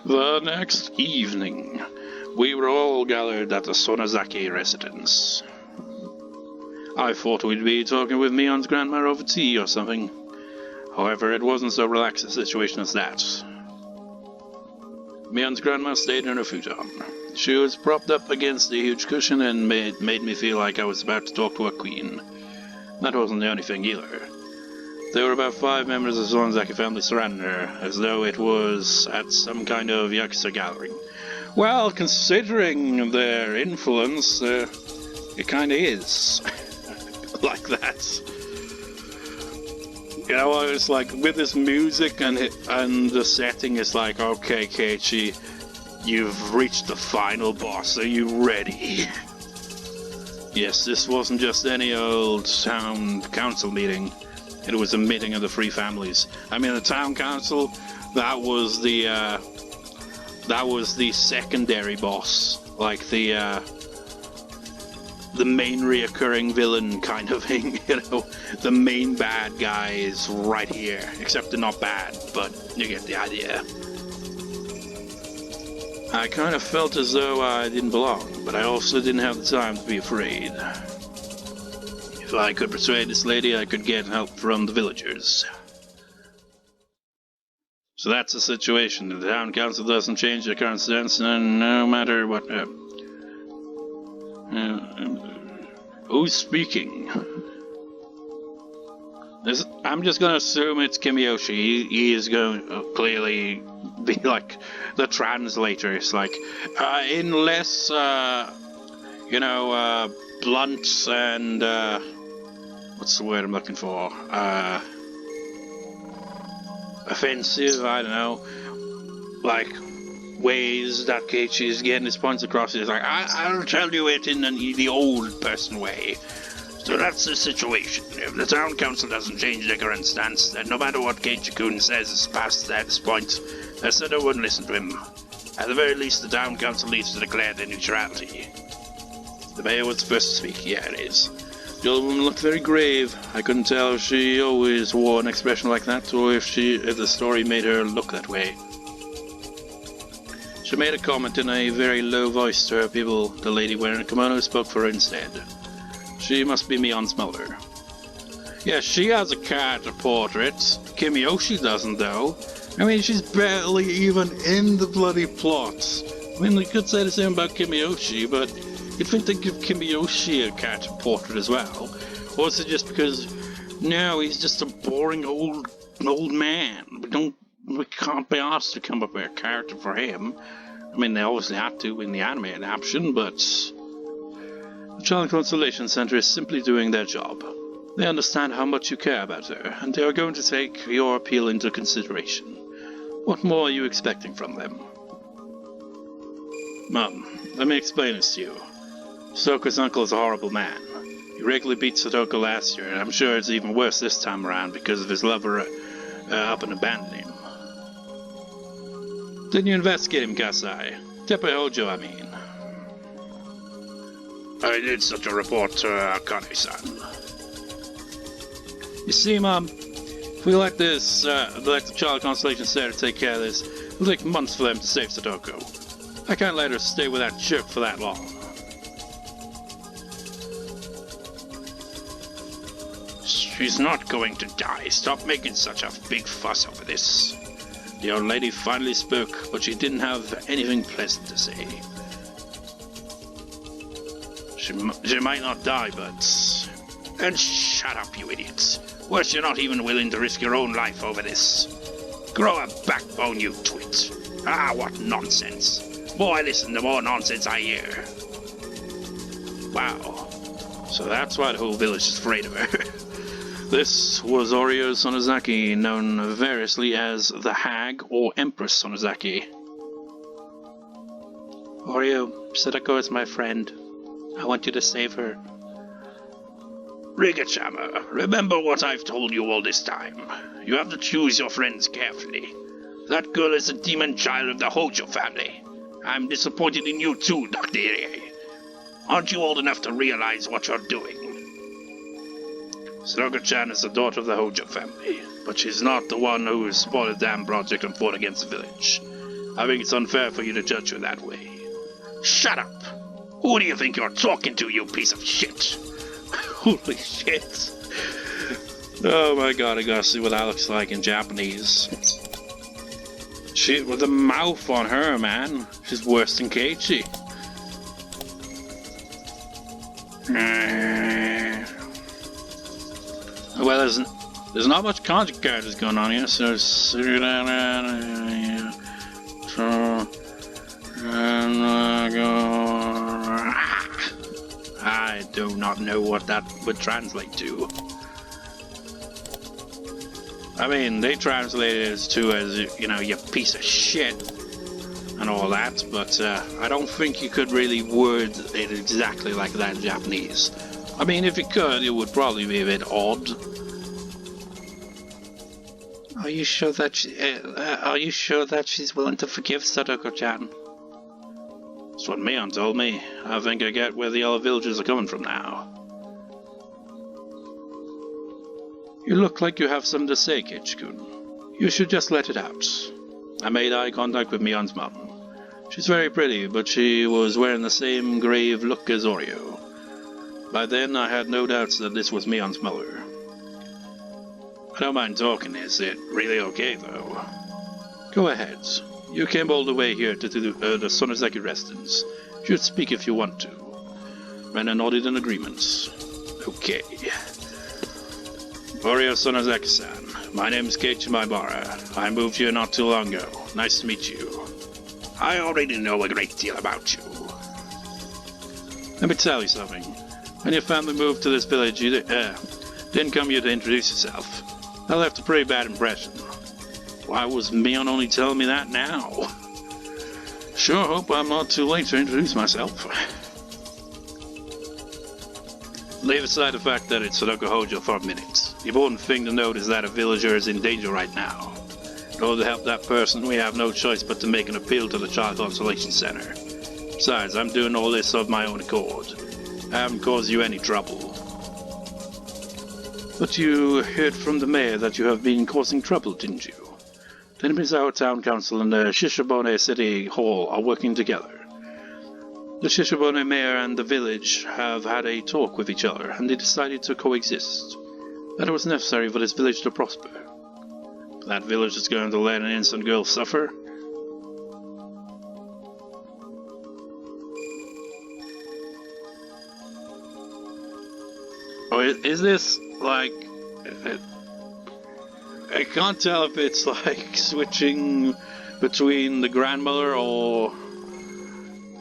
The next evening, we were all gathered at the Sonozaki residence. I thought we'd be talking with Mion's grandma over tea or something. However, it wasn't so relaxed a situation as that. Mion's grandma stayed in her futon. She was propped up against a huge cushion and made me feel like I was about to talk to a queen. That wasn't the only thing either. There were about 5 members of the Sonozaki family surrounding her, as though it was at some kind of Yakuza gathering. Well, considering their influence, it kinda is. Like that. You know, it's like, with this music and the setting, it's like, okay, Keiichi, you've reached the final boss, are you ready? Yes, this wasn't just any old town council meeting. It was a meeting of the 3 families. I mean, the town council, that was the secondary boss, like the main reoccurring villain kind of thing, you know. The main bad guy is right here, except they're not bad, but you get the idea. I kind of felt as though I didn't belong, but I also didn't have the time to be afraid. If I could persuade this lady, I could get help from the villagers. So that's the situation. The town council doesn't change their current stance, and no matter what... who's speaking? I'm just gonna assume it's Kimiyoshi. He is going to clearly be like the translator. It's like, in less, blunt and, what's the word I'm looking for? Offensive, I don't know. Like, ways that Keiichi is getting his points across. It's like, I'll tell you it in the old person way. So that's the situation. If the town council doesn't change their current stance, then no matter what Keiichi-kun says is past this point, I said I wouldn't listen to him. At the very least, the town council needs to declare their neutrality. The mayor was the first to speak. Yeah, it is. The old woman looked very grave. I couldn't tell if she always wore an expression like that, or if the story made her look that way. She made a comment in a very low voice to her people. The lady wearing a kimono spoke for her instead. She must be Mion's mother. Yeah, she has a character portrait. Kimiyoshi doesn't, though. I mean, she's barely even in the bloody plot. I mean, we could say the same about Kimiyoshi, but you'd think they'd give Kimiyoshi a character portrait as well. Or is it just because, no, he's just a boring old man. We can't be asked to come up with a character for him. I mean, they obviously had to in the anime adaptation, but the Child Consolation Center is simply doing their job. They understand how much you care about her, and they are going to take your appeal into consideration. What more are you expecting from them? Mum, let me explain this to you. Satoko's uncle is a horrible man. He regularly beat Satoko last year, and I'm sure it's even worse this time around because of his lover up and abandoning him. Didn't you investigate him, Kasai? Tepe Houjou, I mean. I did such a report to Akane-san. You see, Mom, if we let this, let the Child Constellation Center take care of this, it'll take months for them to save Satoko. I can't let her stay with that jerk for that long. She's not going to die. Stop making such a big fuss over this. The old lady finally spoke, but she didn't have anything pleasant to say. She might not die, but... And shut up, you idiots. Worse, you're not even willing to risk your own life over this. Grow a backbone, you twit. Ah, what nonsense. The more I listen, the more nonsense I hear. Wow. So that's why the whole village is afraid of her. This was Oryou Sonozaki, known variously as the Hag or Empress Sonozaki. Oryou, Satoko is my friend. I want you to save her. Rika-chama, remember what I've told you all this time. You have to choose your friends carefully. That girl is a demon child of the Houjou family. I'm disappointed in you too, Dr. Irie. Aren't you old enough to realize what you're doing? Satoko-chan is the daughter of the Houjou family, but she's not the one who spoiled the dam project and fought against the village. I think it's unfair for you to judge her that way. Shut up! Who do you think you're talking to, you piece of shit? Holy shit. Oh my god, I gotta see what that looks like in Japanese. Shit, with the mouth on her, man. She's worse than Keiichi. Well, there's not much conjure characters going on here, so I do not know what that would translate to. I mean, they translate it as, you know, you piece of shit and all that, but I don't think you could really word it exactly like that in Japanese. I mean, if you could, it would probably be a bit odd. Are you sure that she's willing to forgive Satoko-chan? That's what Mion told me. I think I get where the other villagers are coming from now. You look like you have something to say, Keiichi-kun. You should just let it out. I made eye contact with Mion's mum. She's very pretty, but she was wearing the same grave look as Oryou. By then, I had no doubts that this was Mion's mother. I don't mind talking, is it really okay, though? Go ahead. You came all the way here to the Sonozaki residence. You should speak if you want to. Rena nodded in agreement. Okay. Oryou Sonozaki-san, my name is Keiichi Maibara. I moved here not too long ago. Nice to meet you. I already know a great deal about you. Let me tell you something. When your family moved to this village, you didn't come here to introduce yourself. That left a pretty bad impression. Why was Mion only telling me that now? Sure hope I'm not too late to introduce myself. Leave aside the fact that it's Satoko Houjou for a minute. The important thing to note is that a villager is in danger right now. In order to help that person, we have no choice but to make an appeal to the Child Consolation Center. Besides, I'm doing all this of my own accord. I haven't caused you any trouble. But you heard from the mayor that you have been causing trouble, didn't you? The Misawa Town Council and the Shishibone City Hall are working together. The Shishibone mayor and the village have had a talk with each other, and they decided to coexist. That it was necessary for this village to prosper. That village is going to let an innocent girl suffer? Oh, is this like... I can't tell if it's like switching between the grandmother or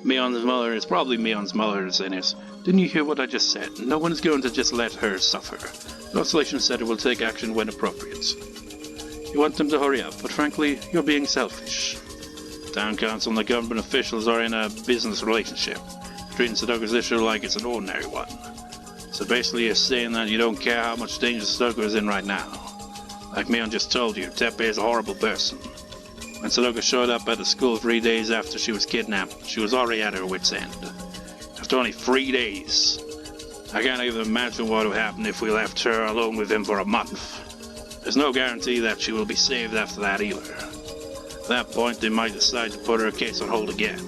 Mion's mother. It's probably Mion's mother saying this. Didn't you hear what I just said? No one is going to just let her suffer. The Constellation Center will take action when appropriate. You want them to hurry up, but frankly, you're being selfish. The town council and the government officials are in a business relationship, treating Satoko's issue like it's an ordinary one. So basically you're saying that you don't care how much danger Satoko is in right now. Like Mion just told you, Teppei is a horrible person. When Satoko showed up at the school 3 days after she was kidnapped, she was already at her wit's end. After only 3 days. I can't even imagine what would happen if we left her alone with him for a month. There's no guarantee that she will be saved after that either. At that point, they might decide to put her case on hold again.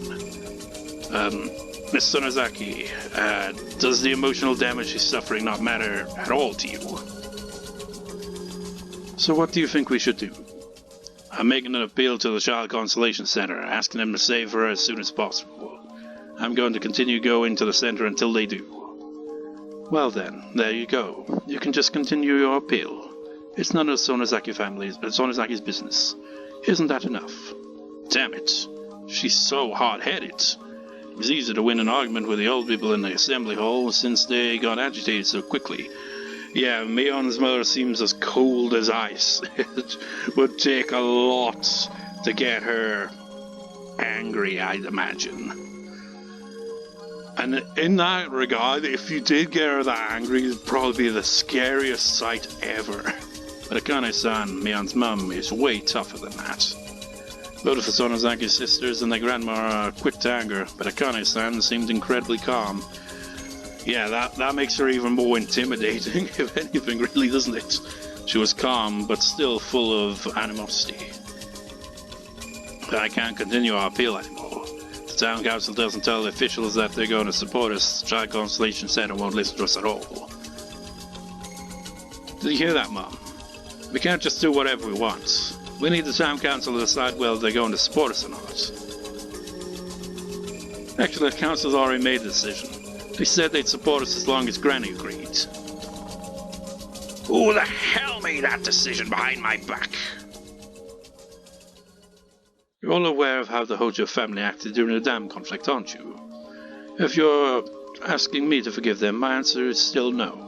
Miss Sonozaki, does the emotional damage she's suffering not matter at all to you? So what do you think we should do? I'm making an appeal to the Child Consolation Center, asking them to save her as soon as possible. I'm going to continue going to the center until they do. Well then, there you go. You can just continue your appeal. It's none of Sonozaki's business. Isn't that enough? Damn it. She's so hard-headed. It was easy to win an argument with the old people in the assembly hall since they got agitated so quickly. Yeah, Mion's mother seems as cold as ice. It would take a lot to get her angry, I'd imagine. And in that regard, if you did get her that angry, it'd probably be the scariest sight ever. But Akane-san, Mion's mum, is way tougher than that. Both of the Sonozaki sisters and their grandma are quick to anger, but Akane-san seemed incredibly calm. Yeah, that makes her even more intimidating, if anything, really, doesn't it? She was calm, but still full of animosity. I can't continue our appeal anymore. The town council doesn't tell the officials that they're going to support us. Child Constellation Center won't listen to us at all. Did you hear that, Mom? We can't just do whatever we want. We need the town council to decide whether they're going to support us or not. Actually, the council's already made the decision. They said they'd support us as long as Granny agreed. Who the hell made that decision behind my back? You're all aware of how the Houjou family acted during the dam conflict, aren't you? If you're asking me to forgive them, my answer is still no.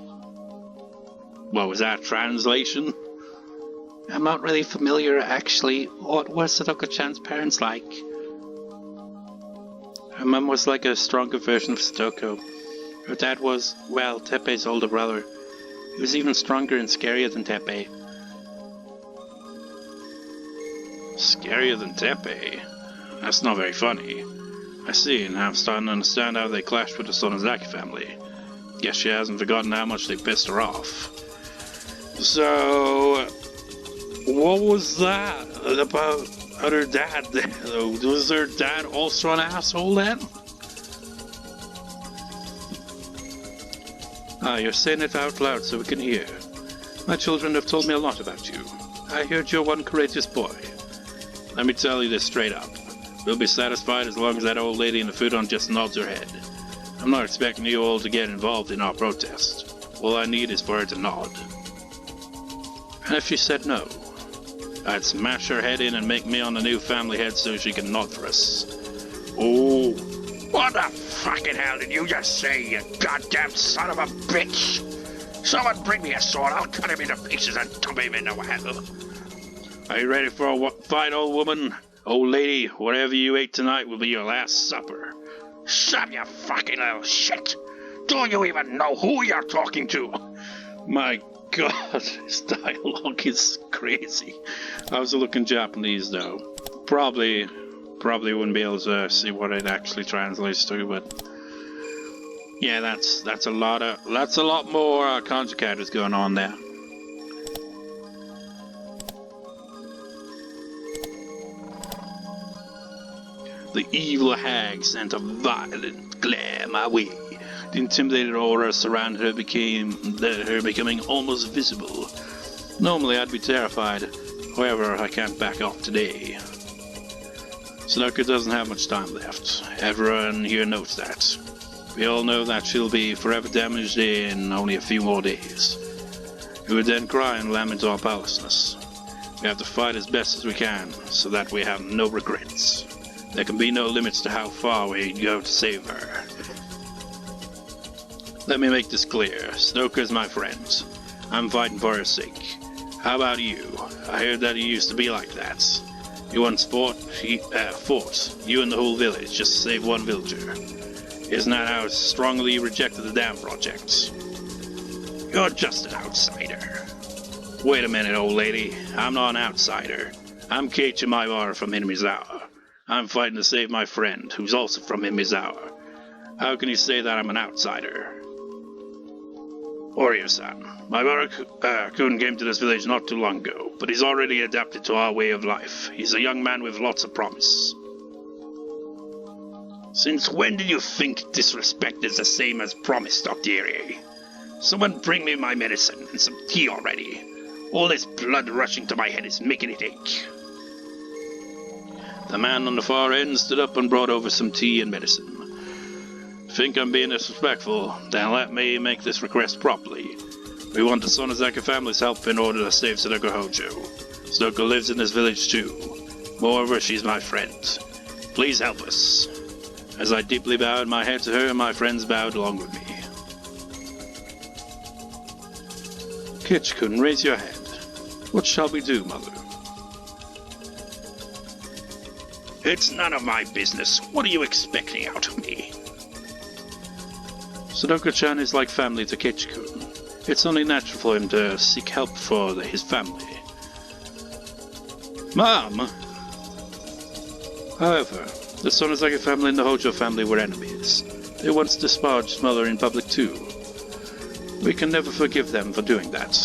What was that translation? I'm not really familiar, actually. What were Satoko-chan's parents like? Her mum was like a stronger version of Satoko. Her dad was, well, Teppei's older brother. He was even stronger and scarier than Teppei. Scarier than Teppei? That's not very funny. I see, and I'm starting to understand how they clashed with the Sonozaki family. Guess she hasn't forgotten how much they pissed her off. So, what was that about her dad though? Was her dad also an asshole then? Ah, you're saying it out loud so we can hear. My children have told me a lot about you. I heard you're one courageous boy. Let me tell you this straight up. We'll be satisfied as long as that old lady in the futon just nods her head. I'm not expecting you all to get involved in our protest. All I need is for her to nod. And if she said no, I'd smash her head in and make Mion the new family head so she can nod for us. Oh, what the fucking hell did you just say, you goddamn son of a bitch? Someone bring me a sword, I'll cut him into pieces and dump him into hell. Are you ready for a fight, old woman? Old lady, whatever you ate tonight will be your last supper. Shut up, you fucking little shit! Do you even know who you're talking to? My God, his dialogue is crazy. How's it looking Japanese though? Probably wouldn't be able to see what it actually translates to, but yeah, that's a lot more kanji characters going on there. The evil hag sent a violent glare my way. The intimidated aura surrounding her becoming almost visible. Normally I'd be terrified, however I can't back off today. Satoko doesn't have much time left. Everyone here knows that. We all know that she'll be forever damaged in only a few more days. We would then cry and lament our powerlessness. We have to fight as best as we can, so that we have no regrets. There can be no limits to how far we go to save her. Let me make this clear. Satoko is my friend. I'm fighting for her sake. How about you? I heard that you used to be like that. You once fought, you and the whole village, just to save one villager. Isn't that how strongly you rejected the dam project? You're just an outsider. Wait a minute, old lady. I'm not an outsider. I'm Keiichi from Minamizawa. I'm fighting to save my friend, who's also from Minamizawa. How can you say that I'm an outsider? Oryou-san, my brother Kun came to this village not too long ago, but he's already adapted to our way of life. He's a young man with lots of promise. Since when did you think disrespect is the same as promise, Dr. Irie? Someone bring me my medicine and some tea already. All this blood rushing to my head is making it ache. The man on the far end stood up and brought over some tea and medicine. Think I'm being disrespectful, then let me make this request properly. We want the Sonozaki family's help in order to save Satoko Houjou. Satoko lives in this village too. Moreover, she's my friend. Please help us. As I deeply bowed my head to her, my friends bowed along with me. Keiichi-kun, raise your head. What shall we do, mother? It's none of my business. What are you expecting out of me? Satoko-chan is like family to Keiichi-kun. It's only natural for him to seek help for his family. Mom! However, the Sonozaki family and the Houjou family were enemies. They once disparaged mother in public too. We can never forgive them for doing that.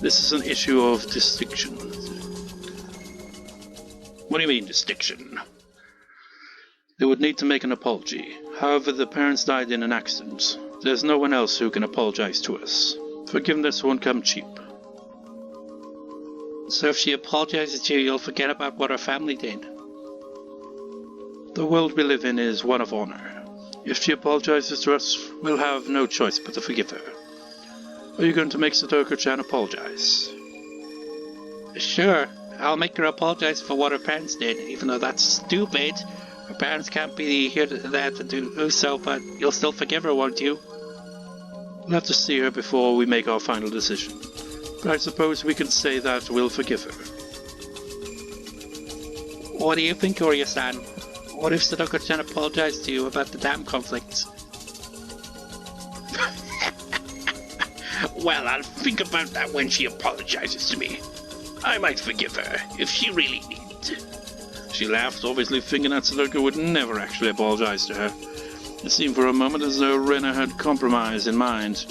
This is an issue of distinction. What do you mean, distinction? They would need to make an apology. However, the parents died in an accident. There's no one else who can apologize to us. Forgiveness won't come cheap. So if she apologizes to you, you'll forget about what her family did? The world we live in is one of honor. If she apologizes to us, we'll have no choice but to forgive her. Are you going to make Satoko-chan apologize? Sure, I'll make her apologize for what her parents did, even though that's stupid. Her parents can't be here there to do so, but you'll still forgive her, won't you? We'll have to see her before we make our final decision. But I suppose we can say that we'll forgive her. What do you think, Oryou-san? What if Satoko-chan apologized to you about the dam conflict? Well, I'll think about that when she apologizes to me. I might forgive her, if she really did. She laughed, obviously thinking that Satoko would never actually apologize to her. It seemed for a moment as though Rena had compromise in mind.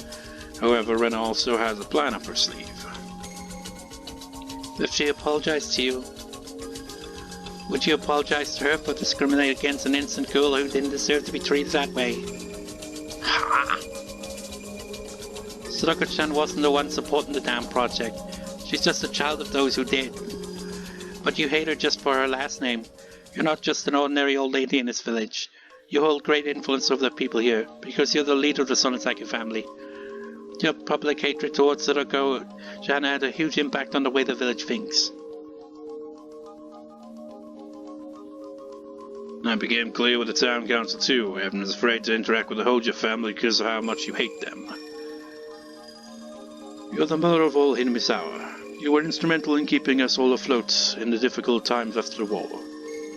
However, Rena also has a plan up her sleeve. If she apologized to you, would you apologize to her for discriminating against an innocent girl who didn't deserve to be treated that way? Ha! Satoko-chan wasn't the one supporting the dam project. She's just a child of those who did. But you hate her just for her last name. You're not just an ordinary old lady in this village. You hold great influence over the people here, because you're the leader of the Sonozaki family. Your public hatred towards Satoko-chan had a huge impact on the way the village thinks. That became clear with the town council too. Everyone is afraid to interact with the Houjou family because of how much you hate them. You're the mother of all Hinamisawa. You were instrumental in keeping us all afloat in the difficult times after the war.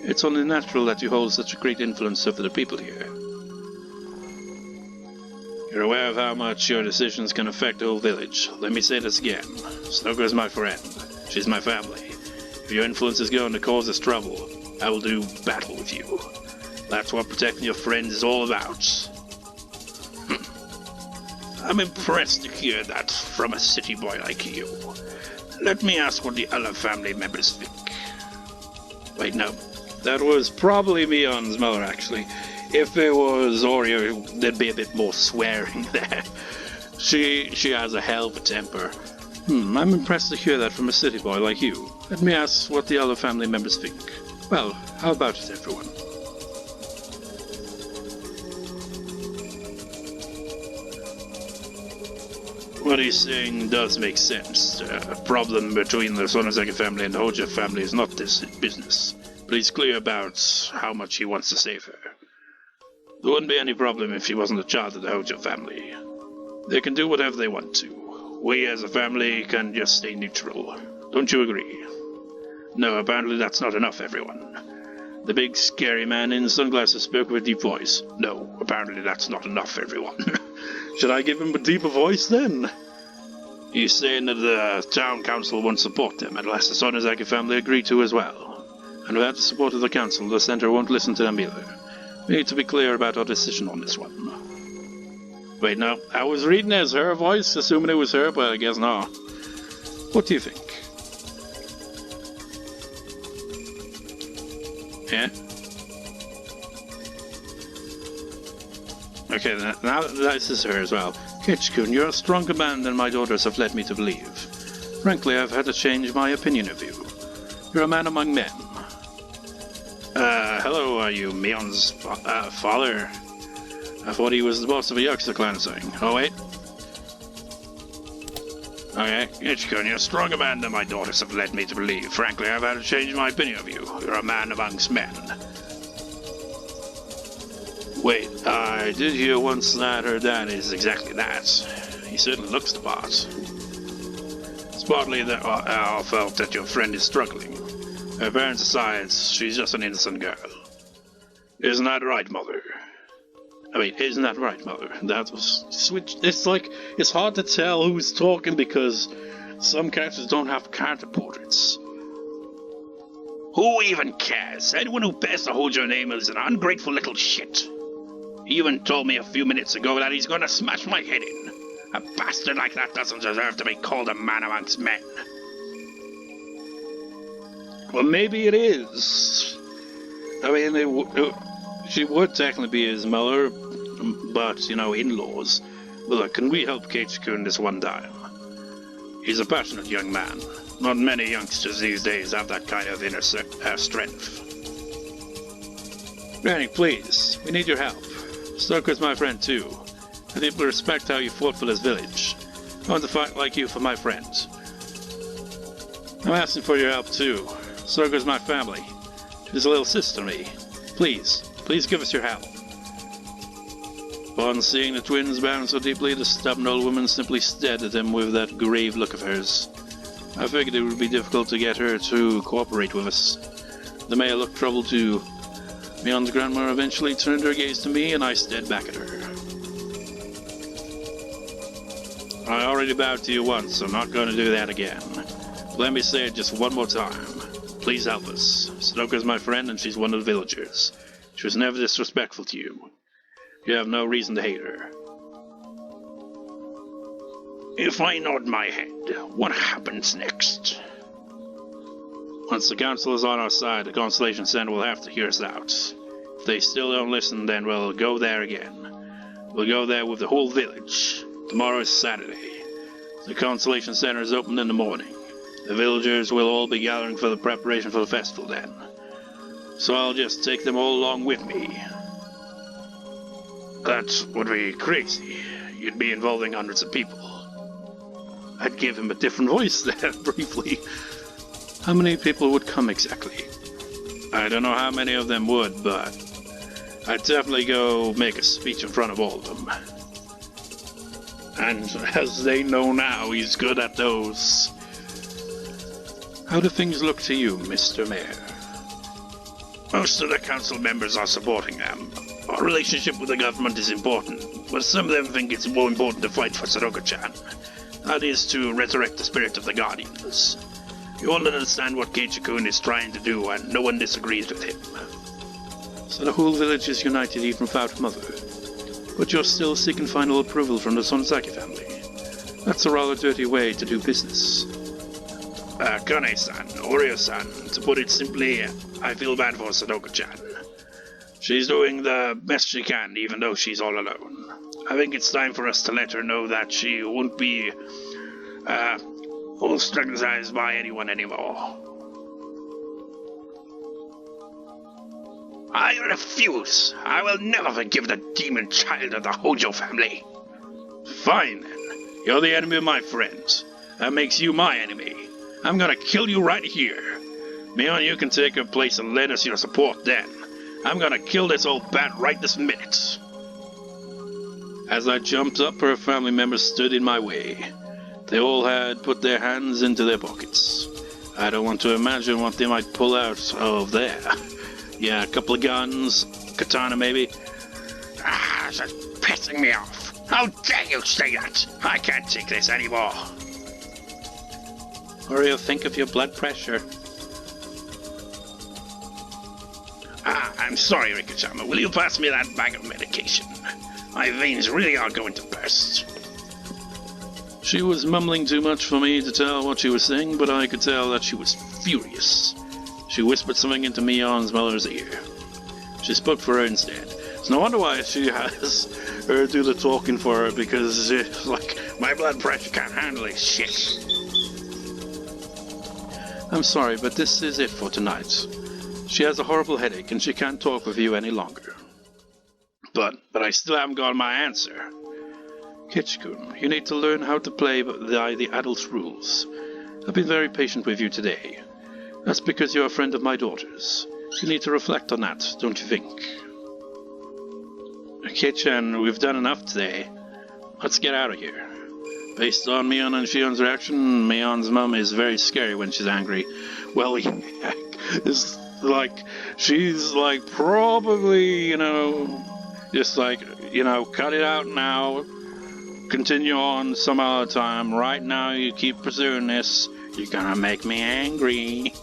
It's only natural that you hold such a great influence over the people here. You're aware of how much your decisions can affect the whole village. Let me say this again. Satoko is my friend. She's my family. If your influence is going to cause us trouble, I will do battle with you. That's what protecting your friends is all about. I'm impressed to hear that from a city boy like you. Let me ask what the other family members think. Wait, no. That was probably Mion's mother, actually. If it was Oryou, there'd be a bit more swearing there. She has a hell of a temper. I'm impressed to hear that from a city boy like you. Let me ask what the other family members think. Well, how about it, everyone? What he's saying does make sense. The problem between the Sonozaki family and the Houjou family is not this business. But he's clear about how much he wants to save her. There wouldn't be any problem if she wasn't a child of the Houjou family. They can do whatever they want to. We as a family can just stay neutral. Don't you agree? No, apparently that's not enough, everyone. The big scary man in sunglasses spoke with a deep voice. No, apparently that's not enough, everyone. Should I give him a deeper voice then? He's saying that the town council won't support them unless the Sonozaki family agree to as well. And without the support of the council, the center won't listen to them either. We need to be clear about our decision on this one. Wait, no, I was reading as her voice, assuming it was her, but I guess not. What do you think? Yeah? Okay, now this is her as well. Keiichi-kun, you're a stronger man than my daughters have led me to believe. Frankly, I've had to change my opinion of you. You're a man among men. Hello, are you Mion's father? I thought he was the boss of a Yakuza clan or something. Oh, wait. Okay, Keiichi-kun, you're a stronger man than my daughters have led me to believe. Frankly, I've had to change my opinion of you. You're a man amongst men. Wait, I did hear once that her dad is exactly that. He certainly looks the part. It's partly that I felt that your friend is struggling. Her parents aside, she's just an innocent girl. Isn't that right, Mother? Isn't that right, Mother? That was switch. It's like, it's hard to tell who's talking because some characters don't have character portraits. Who even cares? Anyone who bears the Houjou name is an ungrateful little shit. He even told me a few minutes ago that he's gonna smash my head in. A bastard like that doesn't deserve to be called a man amongst men. Well, maybe it is. I mean, she would technically be his mother, but, in-laws. But look, can we help Keiichi-kun this one time? He's a passionate young man. Not many youngsters these days have that kind of inner strength. Granny, please, we need your help. Satoko's my friend too. I deeply respect how you fought for this village. I want to fight like you for my friends. I'm asking for your help too. Satoko's my family. She's a little sister to me. Please give us your help. Upon seeing the twins bound so deeply, the stubborn old woman simply stared at him with that grave look of hers. I figured it would be difficult to get her to cooperate with us. The mayor looked troubled too. Mion's grandma eventually turned her gaze to me, and I stared back at her. I already bowed to you once, so I'm not going to do that again. Let me say it just one more time. Please help us. Satoko's my friend, and she's one of the villagers. She was never disrespectful to you. You have no reason to hate her. If I nod my head, what happens next? Once the council is on our side, the Constellation Center will have to hear us out. If they still don't listen, then we'll go there again. We'll go there with the whole village. Tomorrow is Saturday. The Constellation Center is open in the morning. The villagers will all be gathering for the preparation for the festival then. So I'll just take them all along with me. That would be crazy. You'd be involving hundreds of people. I'd give him a different voice there, briefly. How many people would come exactly? I don't know how many of them would, but I'd definitely go make a speech in front of all of them. And as they know now, he's good at those. How do things look to you, Mr. Mayor? Most of the council members are supporting them. Our relationship with the government is important, but some of them think it's more important to fight for Satoko-chan. That is to resurrect the spirit of the Guardians. You all understand what Keiichi-kun is trying to do, and no one disagrees with him. So the whole village is united even without Mother. But you're still seeking final approval from the Sonozaki family. That's a rather dirty way to do business. Akane-san, Oryou-san, to put it simply, I feel bad for Satoko-chan. She's doing the best she can, even though she's all alone. I think it's time for us to let her know that she won't be, ostracized by anyone anymore. I refuse. I will never forgive the demon child of the Houjou family. Fine, then. You're the enemy of my friends. That makes you my enemy. I'm gonna kill you right here. Mion, you can take her place and lend us your support then. I'm gonna kill this old bat right this minute. As I jumped up, her family members stood in my way. They all had put their hands into their pockets. I don't want to imagine what they might pull out of there. Yeah, a couple of guns, katana maybe. That's pissing me off. How dare you say that? I can't take this anymore. Oryou, think of your blood pressure. I'm sorry, Rika-chan. Will you pass me that bag of medication? My veins really are going to burst. She was mumbling too much for me to tell what she was saying, but I could tell that she was furious. She whispered something into Mion's mother's ear. She spoke for her instead. It's no wonder why she has her do the talking for her, because it's like, my blood pressure can't handle this shit. I'm sorry, but this is it for tonight. She has a horrible headache and she can't talk with you any longer. But I still haven't got my answer. Keiichi-kun, you need to learn how to play by the adults' rules. I've been very patient with you today. That's because you're a friend of my daughter's. You need to reflect on that, don't you think? Kei-chan, we've done enough today. Let's get out of here. Based on Mion and Shion's reaction, Mion's mum is very scary when she's angry. Well, it's like, she's like probably, just like, cut it out now. Continue on some other time. Right now, you keep pursuing this. You're gonna make me angry.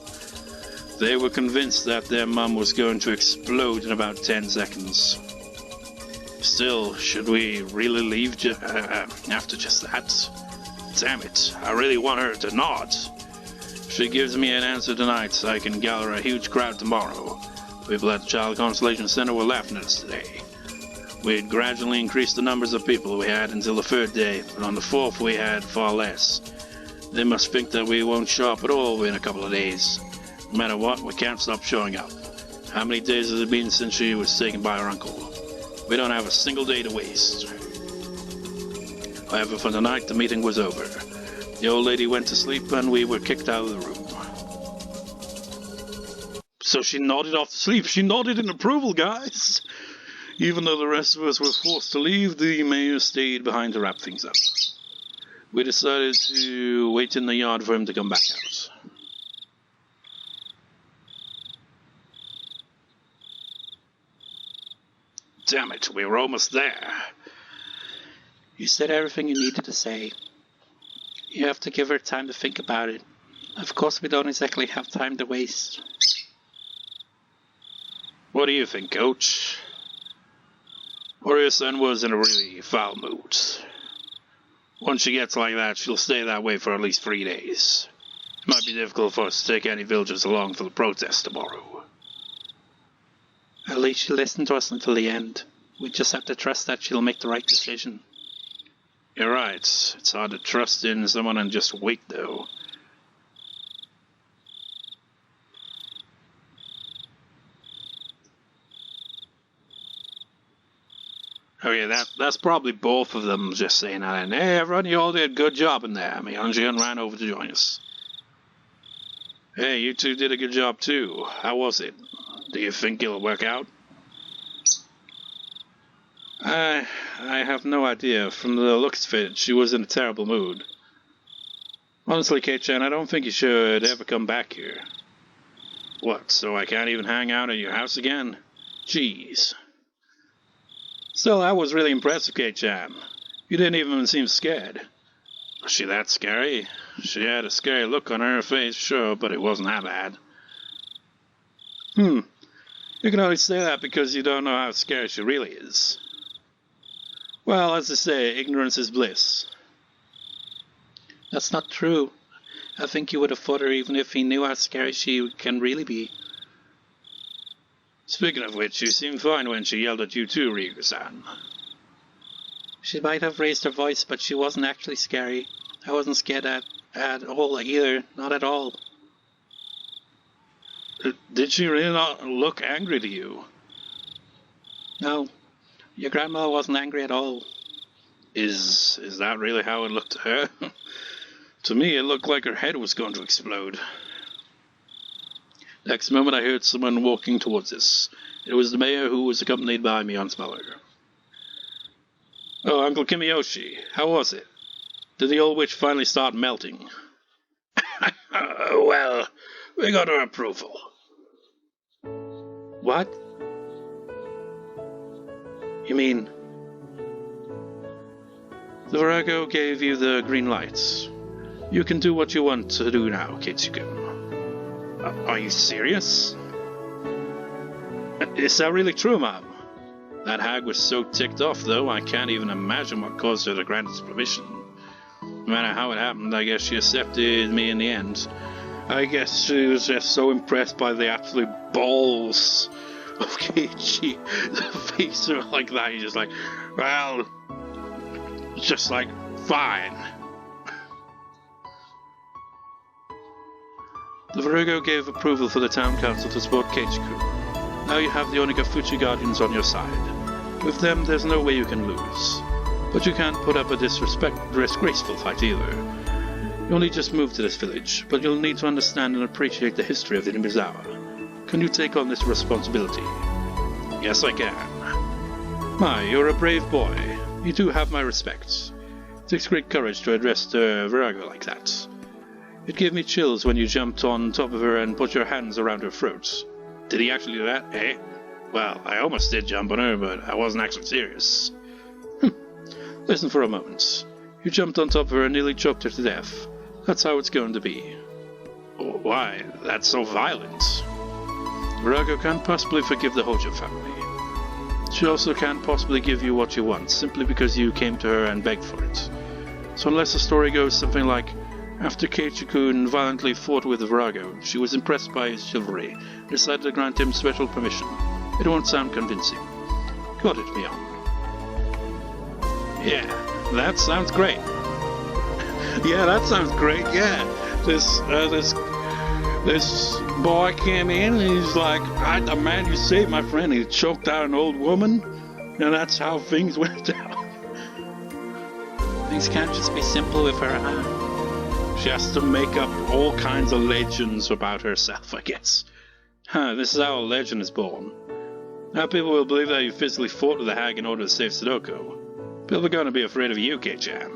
They were convinced that their mum was going to explode in about 10 seconds. Still, should we really leave after just that? Damn it, I really want her to nod. If she gives me an answer tonight, I can gather a huge crowd tomorrow. People at the Child Constellation Center were laughing at us today. We had gradually increased the numbers of people we had until the third day, but on the fourth we had far less. They must think that we won't show up at all in a couple of days. No matter what, we can't stop showing up. How many days has it been since she was taken by her uncle? We don't have a single day to waste. However, for the night, the meeting was over. The old lady went to sleep and we were kicked out of the room. So she nodded off to sleep. She nodded in approval, guys! Even though the rest of us were forced to leave, the mayor stayed behind to wrap things up. We decided to wait in the yard for him to come back out. Damn it, we were almost there. You said everything you needed to say. You have to give her time to think about it. Of course we don't exactly have time to waste. What do you think, Coach? Oryou-san was in a really foul mood. Once she gets like that, she'll stay that way for at least 3 days. It might be difficult for us to take any villagers along for the protest tomorrow. At least she listened to us until the end. We just have to trust that she'll make the right decision. You're right. It's hard to trust in someone and just wait, though. Okay, that's probably both of them just saying that. And hey, everyone, you all did a good job in there. Mion and Shion ran over to join us. Hey, you two did a good job too. How was it? Do you think it'll work out? I have no idea. From the looks of it, she was in a terrible mood. Honestly, Keiichi, I don't think you should ever come back here. What, so I can't even hang out at your house again? Jeez. Still, that was really impressive, Keiichi. You didn't even seem scared. Was she that scary? She had a scary look on her face, sure, but it wasn't that bad. You can only say that because you don't know how scary she really is. Well, as they say, ignorance is bliss. That's not true. I think you would have fought her even if he knew how scary she can really be. Speaking of which, you seemed fine when she yelled at you too, Rika-san. She might have raised her voice, but she wasn't actually scary. I wasn't scared at all either, not at all. Did she really not look angry to you? No, your grandmother wasn't angry at all. Is that really how it looked to her? To me, it looked like her head was going to explode. Next moment, I heard someone walking towards us. It was the mayor, who was accompanied by Mion's mother. Oh, Uncle Kimiyoshi, how was it? Did the old witch finally start melting? Well, we got her approval. What? You mean... The Virago gave you the green lights. You can do what you want to do now, Keiichi-kun. Are you serious? Is that really true, Mom? That hag was so ticked off, though, I can't even imagine what caused her to grant us permission. No matter how it happened, I guess she accepted me in the end. I guess she was just so impressed by the absolute balls of Keiichi. The face her like that, he's just like, well, it's just like, fine. The Virago gave approval for the town council to support Keiichi-kun. Now you have the Onikafuchi Guardians on your side. With them, there's no way you can lose. But you can't put up a disgraceful fight either. You only just moved to this village, but you'll need to understand and appreciate the history of the Nimbizawa. Can you take on this responsibility? Yes, I can. My, you're a brave boy. You do have my respect. It takes great courage to address the Virago like that. It gave me chills when you jumped on top of her and put your hands around her throat. Did he actually do that, eh? Well, I almost did jump on her, but I wasn't actually serious. Listen for a moment. You jumped on top of her and nearly choked her to death. That's how it's going to be. Oh, why? That's so violent. Virago can't possibly forgive the Houjou family. She also can't possibly give you what you want, simply because you came to her and begged for it. So unless the story goes something like, After Keiichi-kun violently fought with Virago, she was impressed by his chivalry and decided to grant him special permission. It won't sound convincing. Got it, Mion? Yeah, that sounds great. Yeah, that sounds great, yeah. This boy came in and he's like, I demand you save my friend. He choked out an old woman, and that's how things went down. Things can't just be simple with her, huh? She has to make up all kinds of legends about herself, I guess. This is how a legend is born. Now people will believe that you physically fought with the hag in order to save Satoko. People are going to be afraid of you, Kei-chan.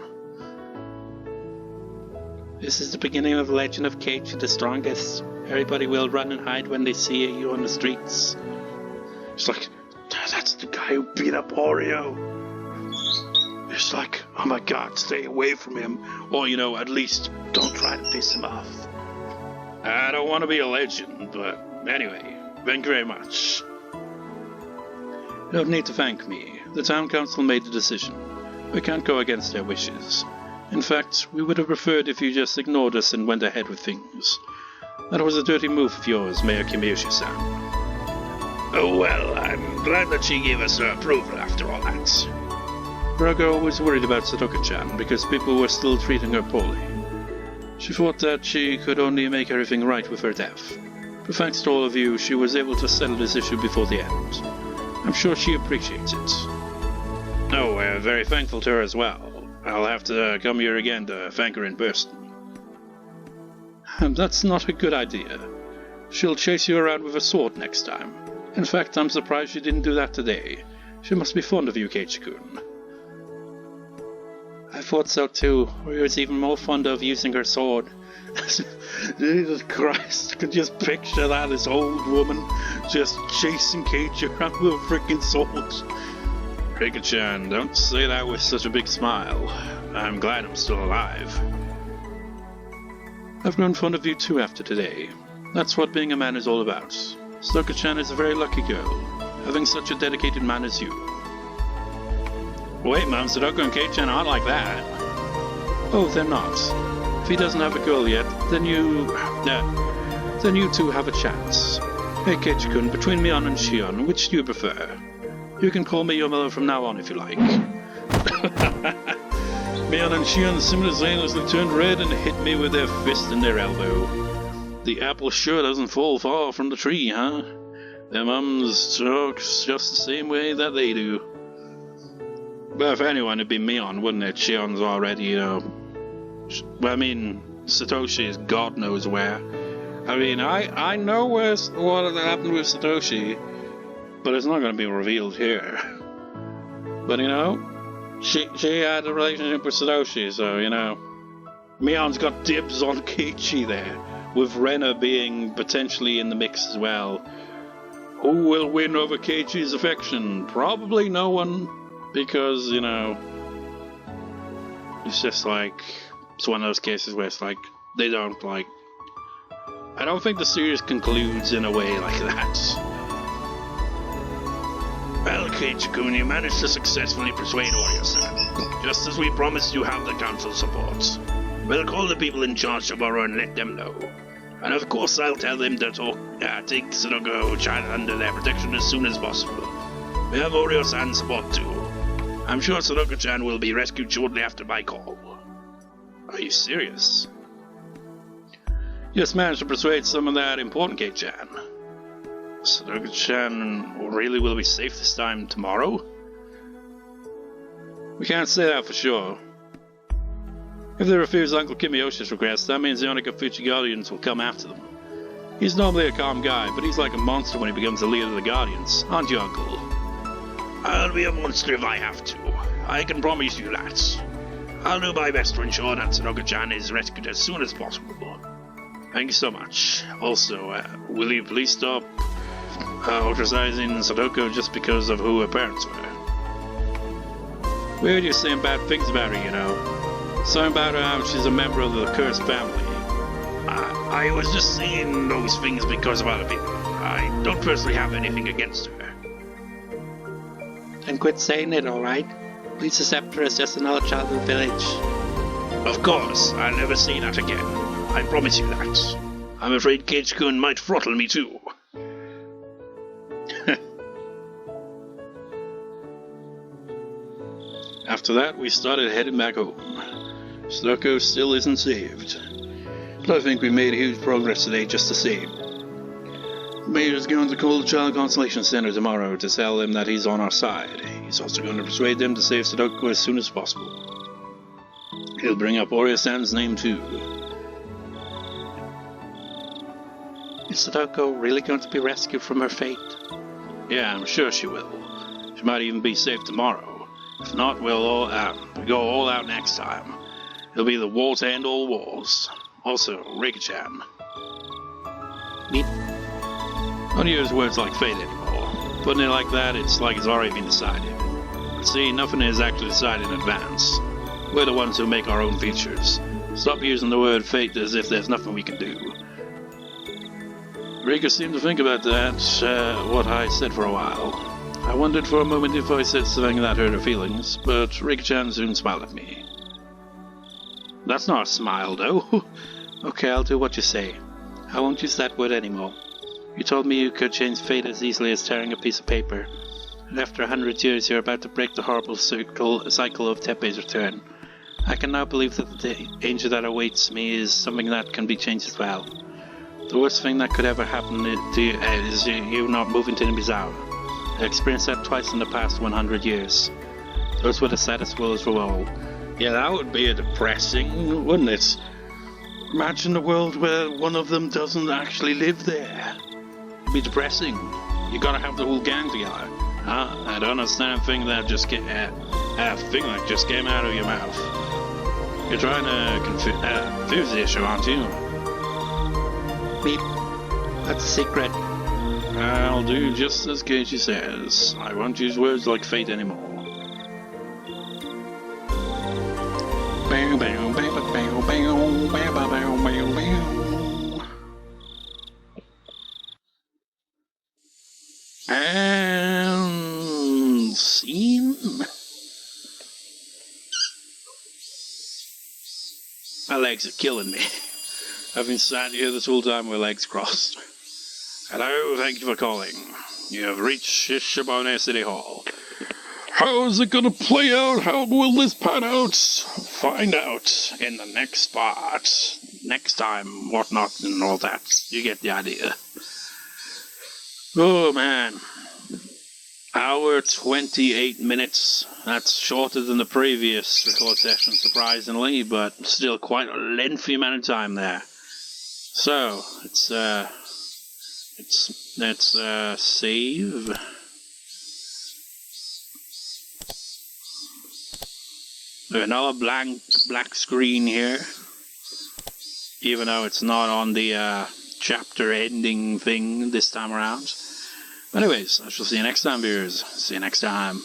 This is the beginning of the legend of Keiichi the strongest. Everybody will run and hide when they see you on the streets. It's like, that's the guy who beat up Oryou. It's like, oh my god, stay away from him. Or, at least don't try to piss him off. I don't want to be a legend, but anyway, thank you very much. You don't need to thank me. The town council made the decision. We can't go against their wishes. In fact, we would have preferred if you just ignored us and went ahead with things. That was a dirty move of yours, Mayor Kimiyoshi-san. Oh well, I'm glad that she gave us her approval after all that. Virago was worried about Satoko-chan because people were still treating her poorly. She thought that she could only make everything right with her death. But thanks to all of you, she was able to settle this issue before the end. I'm sure she appreciates it. Oh, we're very thankful to her as well. I'll have to come here again to thank her in person. That's not a good idea. She'll chase you around with a sword next time. In fact, I'm surprised she didn't do that today. She must be fond of you, Keiichi-kun. I thought so too. Oryou was even more fond of using her sword. Jesus Christ, I could just picture that, this old woman just chasing Keiichi around with a freaking sword. Rika-chan, don't say that with such a big smile. I'm glad I'm still alive. I've grown fond of you too after today. That's what being a man is all about. Satoko-chan is a very lucky girl, having such a dedicated man as you. Wait, Mom, Satoko and Kei-chan aren't like that. Oh, they're not. If he doesn't have a girl yet, then you two have a chance. Hey, Keiichi-kun, between Mion and Shion, which do you prefer? You can call me your mother from now on if you like. Mion and Shion simultaneously turned red and hit me with their fist and their elbow. The apple sure doesn't fall far from the tree, huh? Their mums talks just the same way that they do. But if anyone, it'd be Mion, wouldn't it? Shion's already, Satoshi is God knows where. I know what happened with Satoshi, but it's not going to be revealed here. But, she had a relationship with Satoshi, so, Mion's got dibs on Keiichi there, with Rena being potentially in the mix as well. Who will win over Keiichi's affection? Probably no one, because, it's just like, it's one of those cases where it's like, they don't, I don't think the series concludes in a way like that. Well, Keiichi-kun, you managed to successfully persuade Oryou-san. Just as we promised, you have the council support. We'll call the people in charge tomorrow and let them know. And of course, I'll tell them to take Satoko-chan under their protection as soon as possible. We have Oryou-san's support too. I'm sure Satoko-chan will be rescued shortly after my call. Are you serious? You just managed to persuade someone that important, Kei-chan. Satoko-chan really will be safe this time tomorrow? We can't say that for sure. If they refuse Uncle Kimiyoshi's request, that means the Onikafuchi Guardians will come after them. He's normally a calm guy, but he's like a monster when he becomes the leader of the Guardians, aren't you, Uncle? I'll be a monster if I have to. I can promise you that. I'll do my best to ensure that Satoko-chan is rescued as soon as possible. Thank you so much. Also, will you please stop ostracizing Satoko just because of who her parents were? We heard you saying bad things about her, Something about her how she's a member of the cursed family. I was just saying those things because of other people. I don't personally have anything against her. Then quit saying it, alright? Please accept her as just another child of the village. Of course, I'll never say that again. I promise you that. I'm afraid Keiichi-kun might throttle me too. After that, we started heading back home. Satoko still isn't saved, but I think we made huge progress today just the same. Mayor's going to call the Child Consolation Center tomorrow to tell them that he's on our side. He's also going to persuade them to save Satoko as soon as possible. He'll bring up Oryou-san's name too. Is Satoko really going to be rescued from her fate? Yeah, I'm sure she will. She might even be safe tomorrow. If not, we'll go all out next time. It'll be the war to end all wars. Also, Rika-chan. Me? Don't use words like fate anymore. Putting it like that, it's like it's already been decided. But see, nothing is actually decided in advance. We're the ones who make our own futures. Stop using the word fate as if there's nothing we can do. Rika seemed to think about that, what I said for a while. I wondered for a moment if I said something that hurt her feelings, but Rika-chan soon smiled at me. That's not a smile, though. Okay, I'll do what you say. I won't use that word anymore. You told me you could change fate as easily as tearing a piece of paper. And after 100 years, you're about to break the horrible cycle of Teppei's return. I can now believe that the danger that awaits me is something that can be changed as well. The worst thing that could ever happen to you is you not moving to Nibizawa. I experienced that twice in the past 100 years. Those were the saddest blows for all. Yeah, that would be depressing, wouldn't it? Imagine a world where one of them doesn't actually live there. It'd be depressing. You gotta have the whole gang together. I don't understand a thing that just came out of your mouth. You're trying to confuse the issue, aren't you? Me? That's a secret. I'll do just as Keiichi says. I won't use words like fate anymore. And scene. My legs are killing me. I've been sat here this whole time with legs crossed. Hello, thank you for calling. You have reached Shishibone City Hall. How is it gonna play out? How will this pan out? Find out in the next part. Next time, whatnot, and all that. You get the idea. Oh man. Hour 28 minutes. That's shorter than the previous record session, surprisingly, but still quite a lengthy amount of time there. So, let's save. Another black screen here. Even though it's not on the chapter ending thing this time around. Anyways, I shall see you next time, viewers. See you next time.